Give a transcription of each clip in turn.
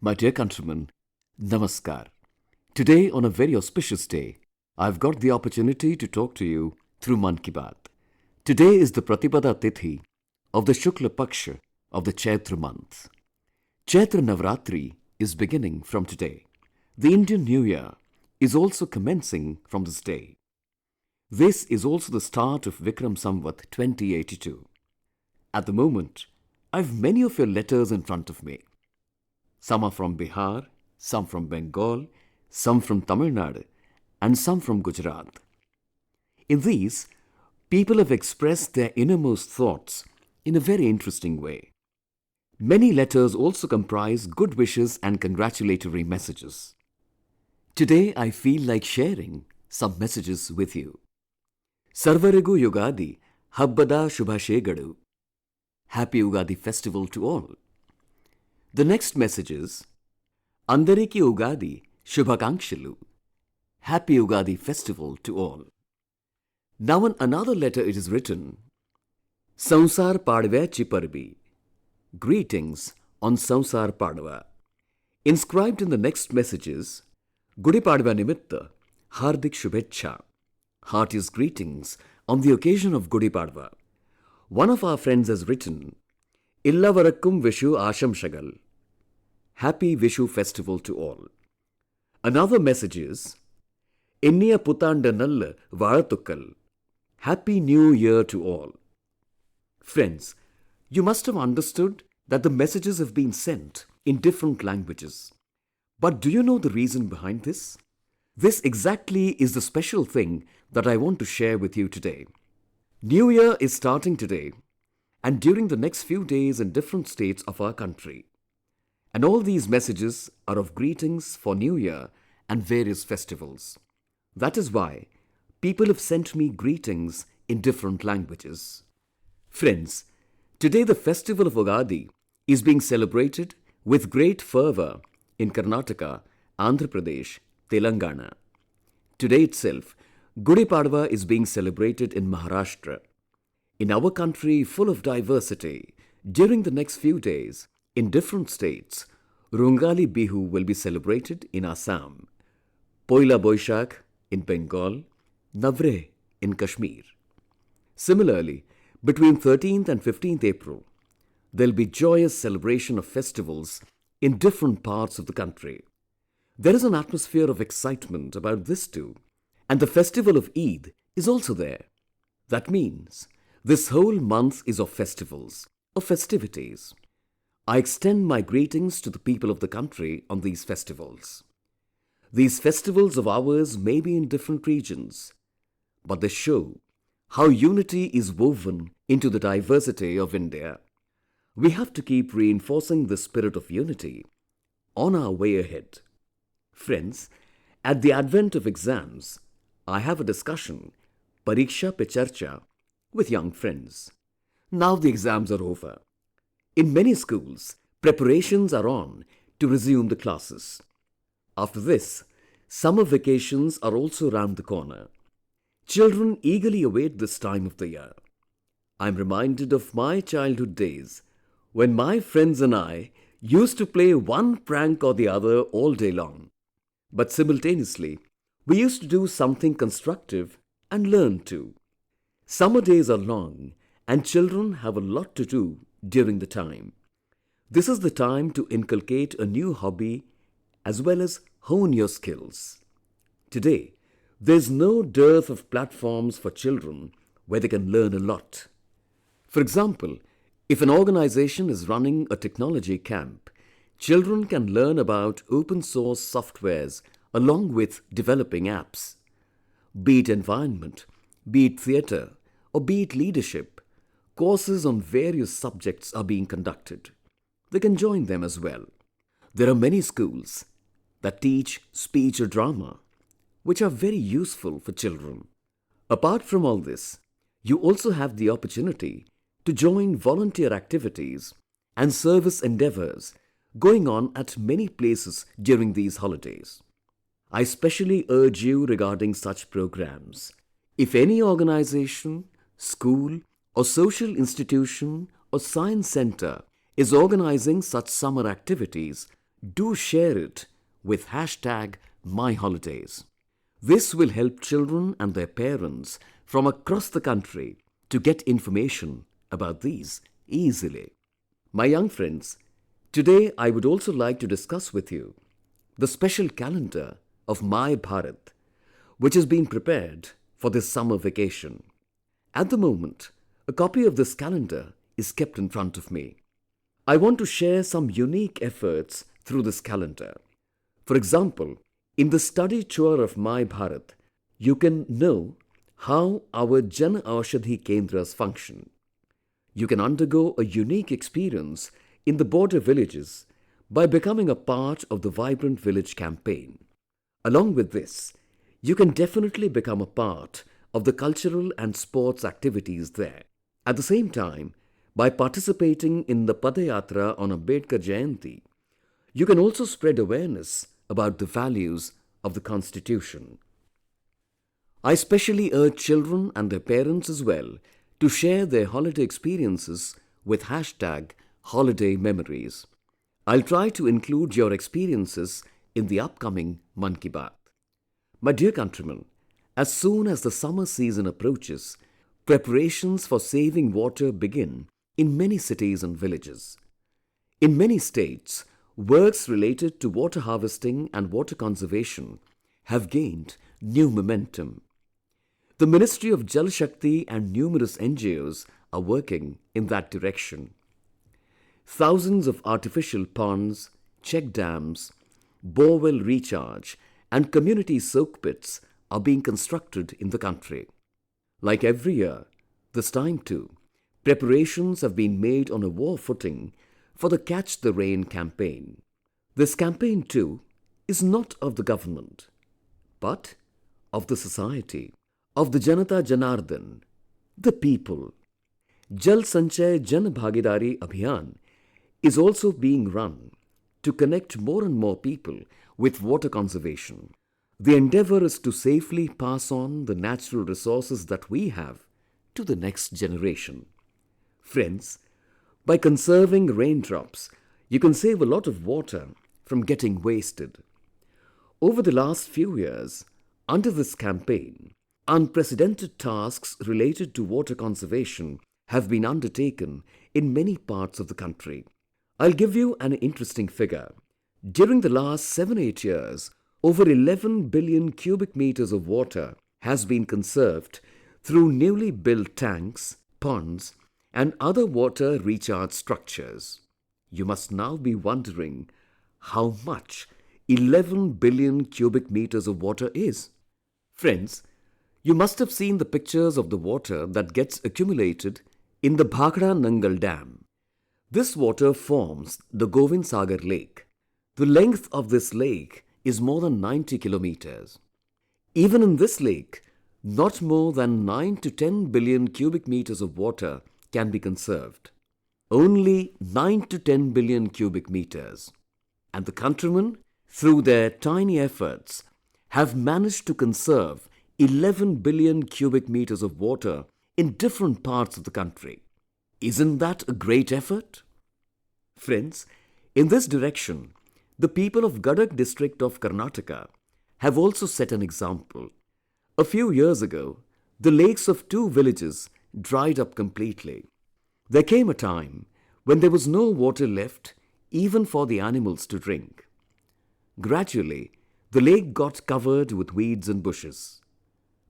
My dear countrymen, Namaskar. Today, on a very auspicious day, I've got the opportunity to talk to you through Mann Ki Baat. Today is the Pratipada Tithi of the Shukla Paksha of the Chaitra month. Chaitra Navratri is beginning from today. The Indian New Year is also commencing from this day. This is also the start of Vikram Samvat 2082. At the moment, I've many of your letters in front of me. Some are from Bihar, some from Bengal, some from Tamil Nadu, and some from Gujarat. In these, people have expressed their innermost thoughts in a very interesting way. Many letters also comprise good wishes and congratulatory messages. Today, I feel like sharing some messages with you. Sarvarigu Yugadi Habbada Shubhashegadu. Happy Ugadi festival to all. The next message is Andariki Ugadi Shubhakangshalu. Happy Ugadi festival to all. Now in another letter it is written Sansar Padvachi Parbi. Greetings on Sansar Padva. Inscribed in the next message is Gudi Padva Nimitta Hardik Shubhecha. Heartiest greetings on the occasion of Gudi Padva. One of our friends has written Illavarakkum Vishu Ashamshagal. Happy Vishu festival to all. Another message is Inniya Putanda Nalla Vazhattukkal. Happy New Year to all. Friends, you must have understood that the messages have been sent in different languages. But do you know the reason behind this? This exactly is the special thing that I want to share with you today. New Year is starting today and during the next few days in different states of our country. And all these messages are of greetings for New Year and various festivals. That is why people have sent me greetings in different languages. Friends, today the festival of Ugadi is being celebrated with great fervour in Karnataka, Andhra Pradesh, Telangana. Today itself, Gudi Padwa is being celebrated in Maharashtra. In our country full of diversity, during the next few days, in different states, Rungali Bihu will be celebrated in Assam, Poila Boishakh in Bengal, Navre in Kashmir. Similarly, between 13th and 15th April, there will be joyous celebration of festivals in different parts of the country. There is an atmosphere of excitement about this too. And the festival of Eid is also there. That means this whole month is of festivals, of festivities. I extend my greetings to the people of the country on these festivals. These festivals of ours may be in different regions, but they show how unity is woven into the diversity of India. We have to keep reinforcing the spirit of unity on our way ahead. Friends, at the advent of exams, I have a discussion, Pariksha Pe Charcha, with young friends. Now the exams are over. In many schools, preparations are on to resume the classes. After this, summer vacations are also round the corner. Children eagerly await this time of the year. I am reminded of my childhood days when my friends and I used to play one prank or the other all day long. But simultaneously, we used to do something constructive and learn too. Summer days are long and children have a lot to do during the time. This is the time to inculcate a new hobby as well as hone your skills. Today, there's no dearth of platforms for children where they can learn a lot. For example, if an organization is running a technology camp, children can learn about open source softwares along with developing apps. Be it environment, be it theatre, or be it leadership, courses on various subjects are being conducted. They can join them as well. There are many schools that teach speech or drama, which are very useful for children. Apart from all this, you also have the opportunity to join volunteer activities and service endeavours going on at many places during these holidays. I specially urge you regarding such programs. If any organization, school or social institution or science center is organizing such summer activities, do share it with hashtag #MyHolidays. This will help children and their parents from across the country to get information about these easily. My young friends, today I would also like to discuss with you the special calendar of My Bharat, which has been prepared for this summer vacation. At the moment, a copy of this calendar is kept in front of me. I want to share some unique efforts through this calendar. For example, in the study tour of My Bharat, you can know how our Jan Aushadhi Kendras function. You can undergo a unique experience in the border villages by becoming a part of the Vibrant Village campaign. Along with this, you can definitely become a part of the cultural and sports activities there. At the same time, by participating in the Padayatra on Ambedkar Jayanti, you can also spread awareness about the values of the Constitution. I specially urge children and their parents as well to share their holiday experiences with hashtag holiday memories. I'll try to include your experiences in the upcoming Mann Ki Baat. My dear countrymen, as soon as the summer season approaches, preparations for saving water begin in many cities and villages. In many states, works related to water harvesting and water conservation have gained new momentum. The Ministry of Jal Shakti and numerous NGOs are working in that direction. Thousands of artificial ponds, check dams, borewell recharge and community soak pits are being constructed in the country. Like every year, this time too, preparations have been made on a war footing for the Catch the Rain campaign. This campaign too is not of the government, but of the society, of the Janata Janardan, the people. Jal Sanchay Jan Bhagidari Abhiyan is also being run to connect more and more people with water conservation. The endeavor is to safely pass on the natural resources that we have to the next generation. Friends, by conserving raindrops, you can save a lot of water from getting wasted. Over the last few years, under this campaign, unprecedented tasks related to water conservation have been undertaken in many parts of the country. I'll give you an interesting figure. During the last 7-8 years, over 11 billion cubic meters of water has been conserved through newly built tanks, ponds, and other water recharge structures. You must now be wondering how much 11 billion cubic meters of water is. Friends, you must have seen the pictures of the water that gets accumulated in the Bhakra Nangal Dam. This water forms the Govind Sagar Lake. The length of this lake is more than 90 kilometers. Even in this lake, not more than 9 to 10 billion cubic meters of water can be conserved. Only 9 to 10 billion cubic meters. And the countrymen, through their tiny efforts, have managed to conserve 11 billion cubic meters of water in different parts of the country. Isn't that a great effort? Friends, in this direction, the people of Gadag district of Karnataka have also set an example. A few years ago, the lakes of 2 villages dried up completely. There came a time when there was no water left even for the animals to drink. Gradually, the lake got covered with weeds and bushes.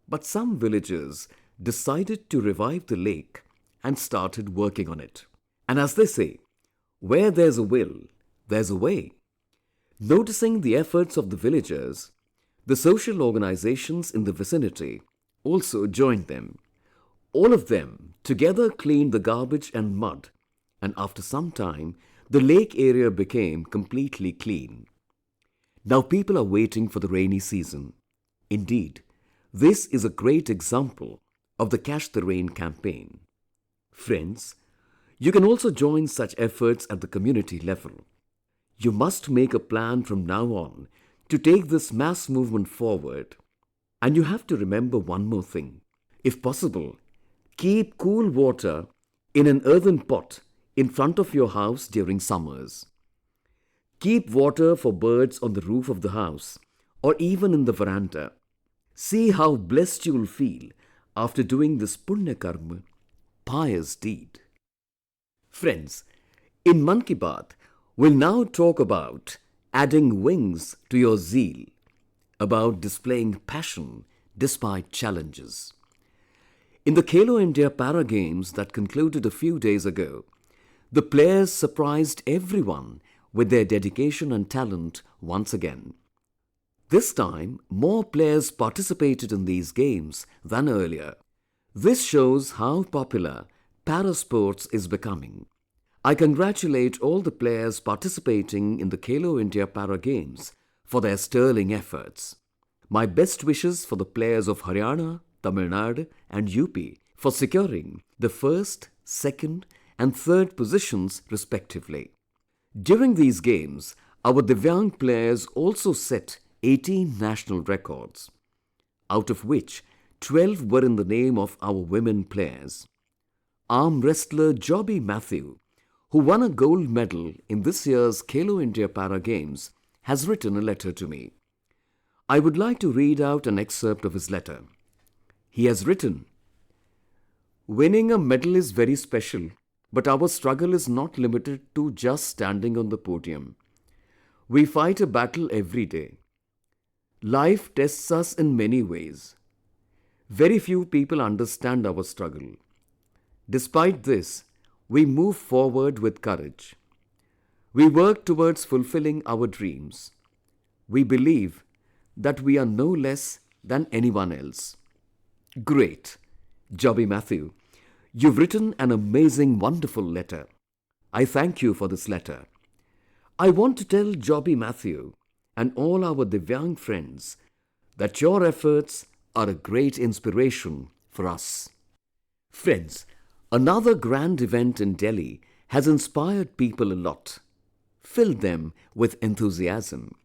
But some villagers decided to revive the lake and started working on it. And as they say, where there's a will, there's a way. Noticing the efforts of the villagers, the social organizations in the vicinity also joined them. All of them together cleaned the garbage and mud, and after some time, the lake area became completely clean. Now people are waiting for the rainy season. Indeed, this is a great example of the Catch the Rain campaign. Friends, you can also join such efforts at the community level. You must make a plan from now on to take this mass movement forward. And you have to remember one more thing. If possible, keep cool water in an earthen pot in front of your house during summers. Keep water for birds on the roof of the house or even in the veranda. See how blessed you will feel after doing this punya karma, pious deed. Friends, in Mann Ki Baat, we'll now talk about adding wings to your zeal, about displaying passion despite challenges. In the Khelo India Para Games that concluded a few days ago, the players surprised everyone with their dedication and talent once again. This time, more players participated in these games than earlier. This shows how popular para sports is becoming. I congratulate all the players participating in the Khelo India Para Games for their sterling efforts. My best wishes for the players of Haryana, Tamil Nadu and UP for securing the first, second and third positions respectively. During these games, our Divyang players also set 18 national records, out of which 12 were in the name of our women players. Arm wrestler Jobby Matthew, who won a gold medal in this year's Khelo India Para Games, has written a letter to me. I would like to read out an excerpt of his letter. He has written, "Winning a medal is very special, but our struggle is not limited to just standing on the podium. We fight a battle every day. Life tests us in many ways. Very few people understand our struggle. Despite this, we move forward with courage. We work towards fulfilling our dreams. We believe that we are no less than anyone else." Great! Jobby Matthew, you've written an amazing, wonderful letter. I thank you for this letter. I want to tell Jobby Matthew and all our Divyang friends that your efforts are a great inspiration for us. Friends, another grand event in Delhi has inspired people a lot, filled them with enthusiasm.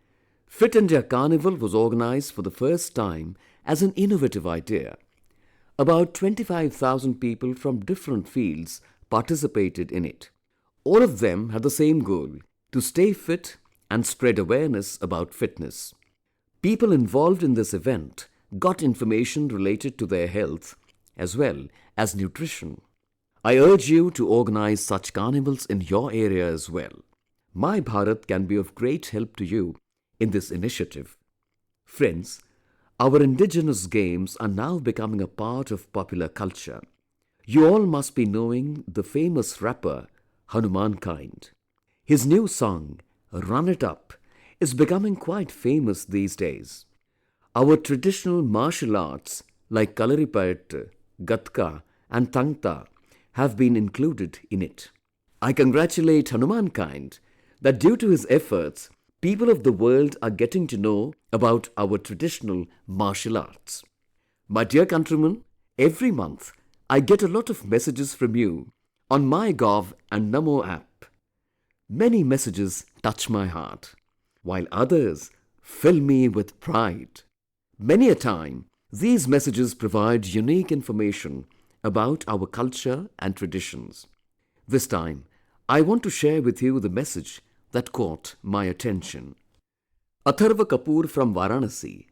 Fit India Carnival was organized for the first time as an innovative idea. About 25,000 people from different fields participated in it. All of them had the same goal, to stay fit and spread awareness about fitness. People involved in this event got information related to their health as well as nutrition. I urge you to organize such carnivals in your area as well. My Bharat can be of great help to you in this initiative. Friends, our indigenous games are now becoming a part of popular culture. You all must be knowing the famous rapper Hanuman Kind. His new song, Run It Up, is becoming quite famous these days. Our traditional martial arts like Kalaripayattu, Gatka and Tangta have been included in it. I congratulate Hanuman Kind that due to his efforts, people of the world are getting to know about our traditional martial arts. My dear countrymen, every month I get a lot of messages from you on MyGov and Namo app. Many messages touch my heart, while others fill me with pride. Many a time, these messages provide unique information about our culture and traditions. This time, I want to share with you the message that caught my attention. Atharva Kapoor from Varanasi,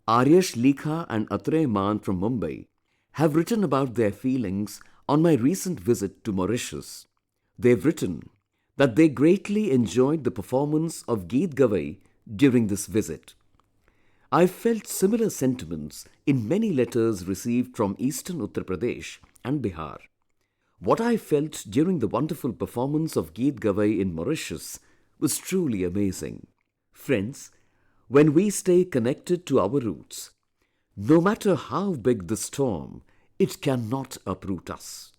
Aryash Likha and Atre Mann from Mumbai have written about their feelings on my recent visit to Mauritius. They've written that they greatly enjoyed the performance of Geet Gavai during this visit. I've felt similar sentiments in many letters received from eastern Uttar Pradesh and Bihar. What I felt during the wonderful performance of Geet Gavai in Mauritius was truly amazing. Friends, when we stay connected to our roots, no matter how big the storm, it cannot uproot us.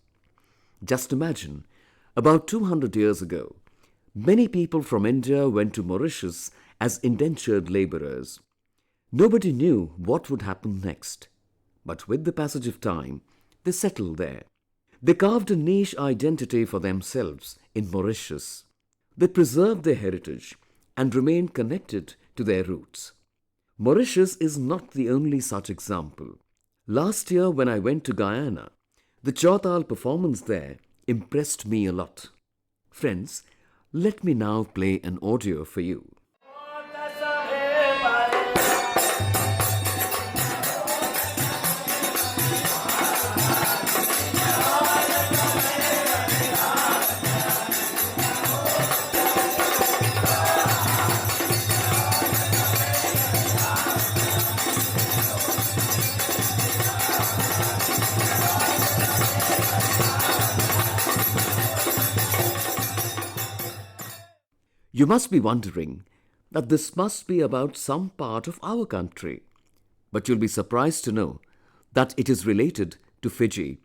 Just imagine, about 200 years ago, many people from India went to Mauritius as indentured labourers. Nobody knew what would happen next. But with the passage of time, they settled there. They carved a niche identity for themselves in Mauritius. They preserved their heritage and remained connected to their roots. Mauritius is not the only such example. Last year when I went to Guyana, the Chautal performance there impressed me a lot. Friends, Let me now play an audio for you. You must be wondering that this must be about some part of our country. But you'll be surprised to know that it is related to Fiji.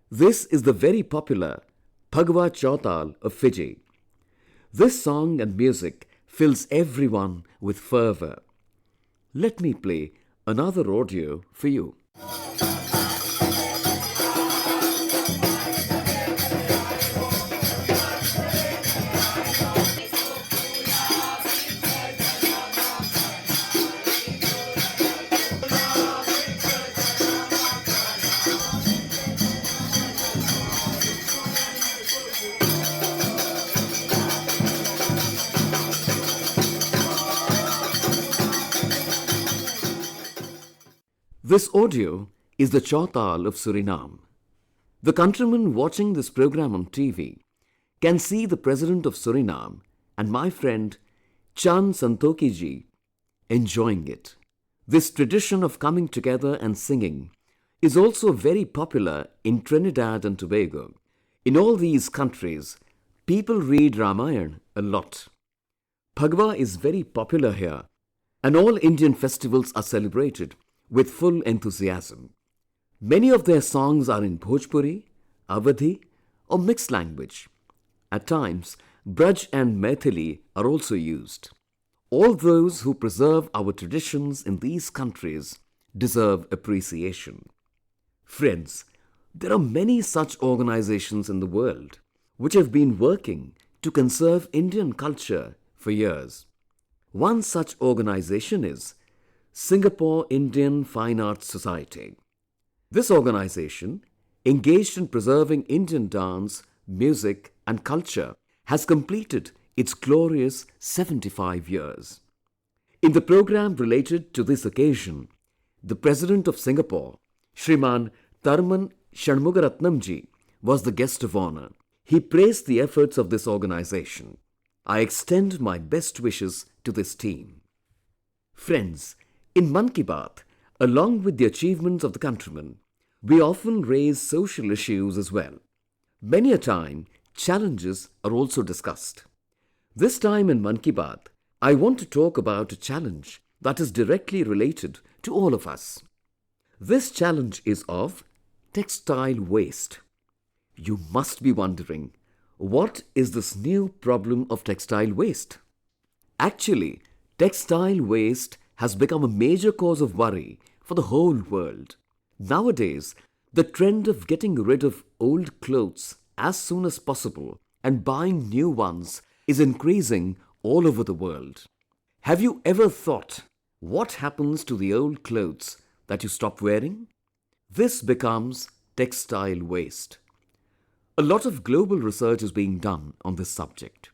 This is the very popular Phagwa Chautal of Fiji. This song and music fills everyone with fervor. Let me play another audio for you. This audio is the Chautal of Suriname. The countrymen watching this program on TV can see the President of Suriname and my friend Chan Santoki ji enjoying it. This tradition of coming together and singing is also very popular in Trinidad and Tobago. In all these countries, people read Ramayana a lot. Phagwa is very popular here, and all Indian festivals are celebrated with full enthusiasm. Many of their songs are in Bhojpuri, Awadhi or mixed language. At times, Braj and Maithili are also used. All those who preserve our traditions in these countries deserve appreciation. Friends, there are many such organizations in the world which have been working to conserve Indian culture for years. One such organization is Singapore Indian Fine Arts Society. This organization, engaged in preserving Indian dance, music and culture, has completed its glorious 75 years. In the program related to this occasion, the President of Singapore, Shriman Tharman Shanmugaratnamji, was the guest of honor. He praised the efforts of this organization. I extend my best wishes to this team. Friends, in Mann Ki Baat, along with the achievements of the countrymen, we often raise social issues as well. Many a time, challenges are also discussed. This time in Mann Ki Baat, I want to talk about a challenge that is directly related to all of us. This challenge is of textile waste. You must be wondering, what is this new problem of textile waste? Actually, textile waste has become a major cause of worry for the whole world. Nowadays, the trend of getting rid of old clothes as soon as possible and buying new ones is increasing all over the world. Have you ever thought what happens to the old clothes that you stop wearing? This becomes textile waste. A lot of global research is being done on this subject.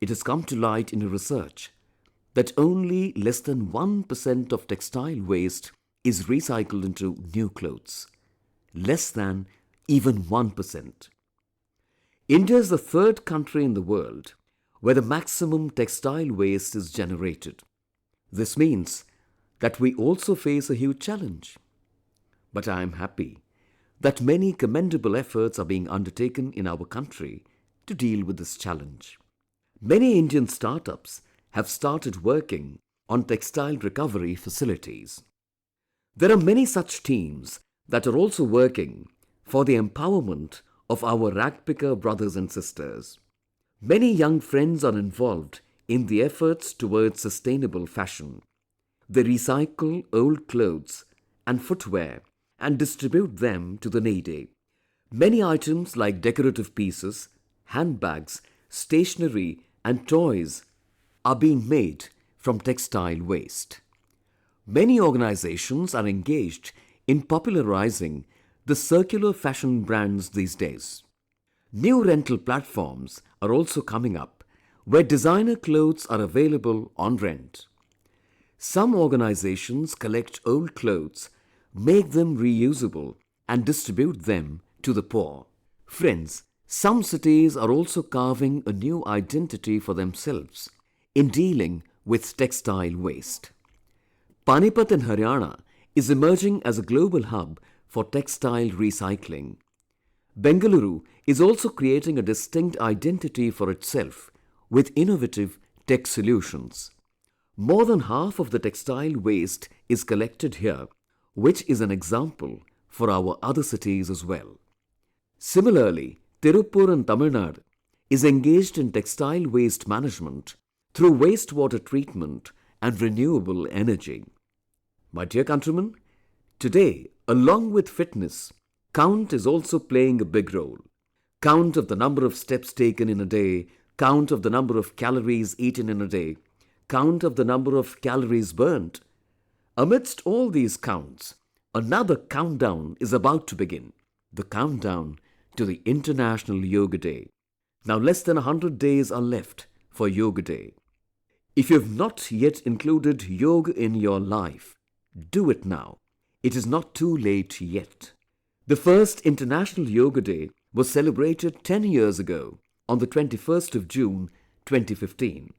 It has come to light in a research that only less than 1% of textile waste is recycled into new clothes. Less than even 1%. India is the third country in the world where the maximum textile waste is generated. This means that we also face a huge challenge. But I am happy that many commendable efforts are being undertaken in our country to deal with this challenge. Many Indian startups have started working on textile recovery facilities. There are many such teams that are also working for the empowerment of our ragpicker brothers and sisters. Many young friends are involved in the efforts towards sustainable fashion. They recycle old clothes and footwear and distribute them to the needy. Many items like decorative pieces, handbags, stationery and toys are being made from textile waste. Many organizations are engaged in popularizing the circular fashion brands these days. New rental platforms are also coming up where designer clothes are available on rent. Some organizations collect old clothes, make them reusable, and distribute them to the poor. Friends, some cities are also carving a new identity for themselves in dealing with textile waste. Panipat in Haryana is emerging as a global hub for textile recycling. Bengaluru is also creating a distinct identity for itself with innovative tech solutions. More than half of the textile waste is collected here, which is an example for our other cities as well. Similarly, Tirupur in Tamil Nadu is engaged in textile waste management through wastewater treatment and renewable energy. My dear countrymen, today, along with fitness, count is also playing a big role. Count of the number of steps taken in a day, count of the number of calories eaten in a day, count of the number of calories burnt. Amidst all these counts, another countdown is about to begin. The countdown to the International Yoga Day. Now less than 100 days are left for Yoga Day. If you have not yet included yoga in your life, do it now. It is not too late yet. The first International Yoga Day was celebrated 10 years ago on the 21st of June 2015.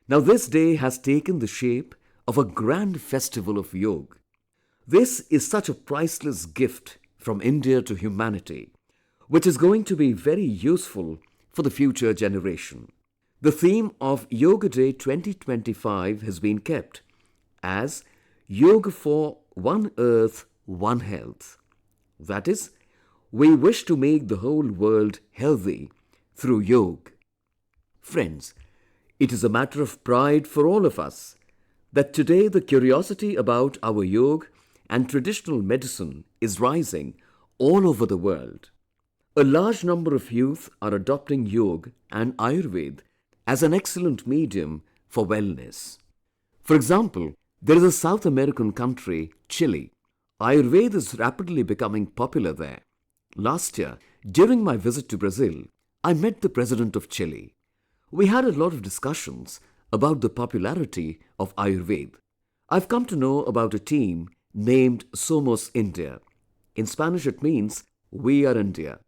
Now this day has taken the shape of a grand festival of yoga. This is such a priceless gift from India to humanity, which is going to be very useful for the future generation. The theme of Yoga Day 2025 has been kept as Yoga for One Earth, One Health. That is, we wish to make the whole world healthy through yoga. Friends, it is a matter of pride for all of us that today the curiosity about our yoga and traditional medicine is rising all over the world. A large number of youth are adopting yoga and Ayurveda as an excellent medium for wellness. For example, there is a South American country, Chile. Ayurveda is rapidly becoming popular there. Last year, during my visit to Brazil, I met the President of Chile. We had a lot of discussions about the popularity of Ayurveda. I've come to know about a team named Somos India. In Spanish it means, we are India.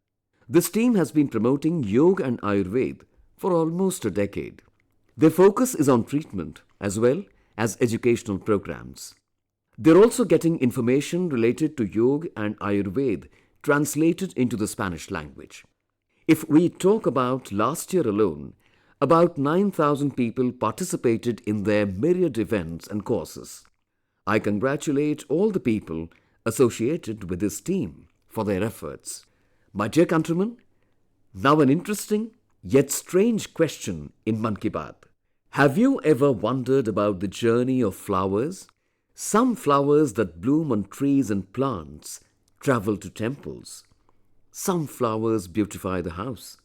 This team has been promoting yoga and Ayurveda for almost a decade. Their focus is on treatment as well as educational programs. They're also getting information related to yoga and Ayurveda translated into the Spanish language. If we talk about last year alone, about 9,000 people participated in their myriad events and courses. I congratulate all the people associated with this team for their efforts. My dear countrymen, now an interesting yet strange question in Mann Ki Baat. Have you ever wondered about the journey of flowers? Some flowers that bloom on trees and plants travel to temples. Some flowers beautify the house.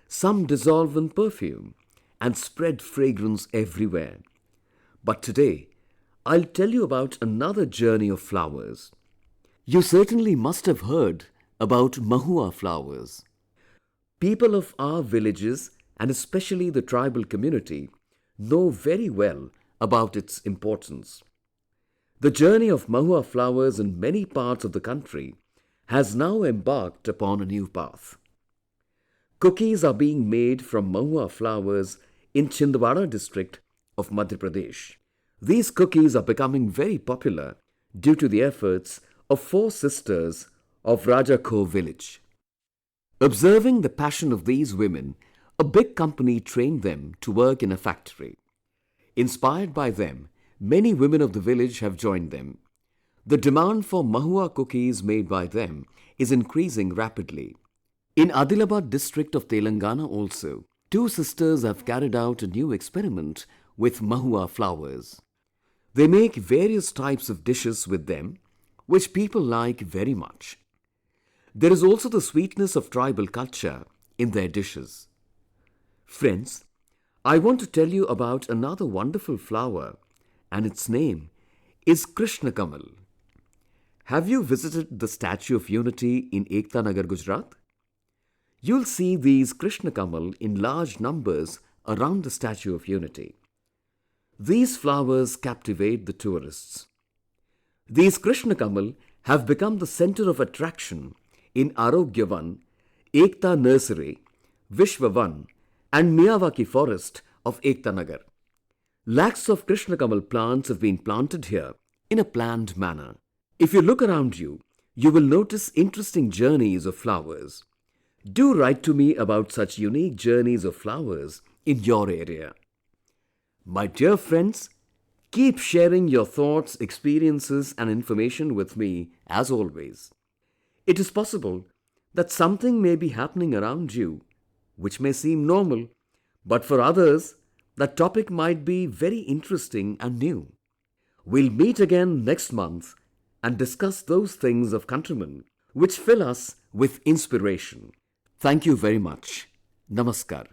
Some dissolve in perfume and spread fragrance everywhere. But today, I'll tell you about another journey of flowers. You certainly must have heard about Mahua flowers. People of our villages and especially the tribal community know very well about its importance. The journey of Mahua flowers in many parts of the country has now embarked upon a new path. Cookies are being made from Mahua flowers in Chhindwara district of Madhya Pradesh. These cookies are becoming very popular due to the efforts of 4 sisters of Rajakho village. Observing the passion of these women, a big company trained them to work in a factory. Inspired by them, many women of the village have joined them. The demand for Mahua cookies made by them is increasing rapidly. In Adilabad district of Telangana also, 2 sisters have carried out a new experiment with Mahua flowers. They make various types of dishes with them, which people like very much. There is also the sweetness of tribal culture in their dishes. Friends, I want to tell you about another wonderful flower, and its name is Krishna Kamal. Have you visited the Statue of Unity in Ekta Nagar, Gujarat? You'll see these Krishna Kamal in large numbers around the Statue of Unity. These flowers captivate the tourists. These Krishna Kamal have become the center of attraction in Arogyavan, Ekta Nursery, Vishwavan and Miyawaki Forest of Ekta Nagar. Lakhs of Krishna Kamal plants have been planted here in a planned manner. If you look around you, you will notice interesting journeys of flowers. Do write to me about such unique journeys of flowers in your area. My dear friends, keep sharing your thoughts, experiences and information with me as always. It is possible that something may be happening around you which may seem normal, but for others that topic might be very interesting and new. We'll meet again next month and discuss those things of countrymen which fill us with inspiration. Thank you very much. Namaskar.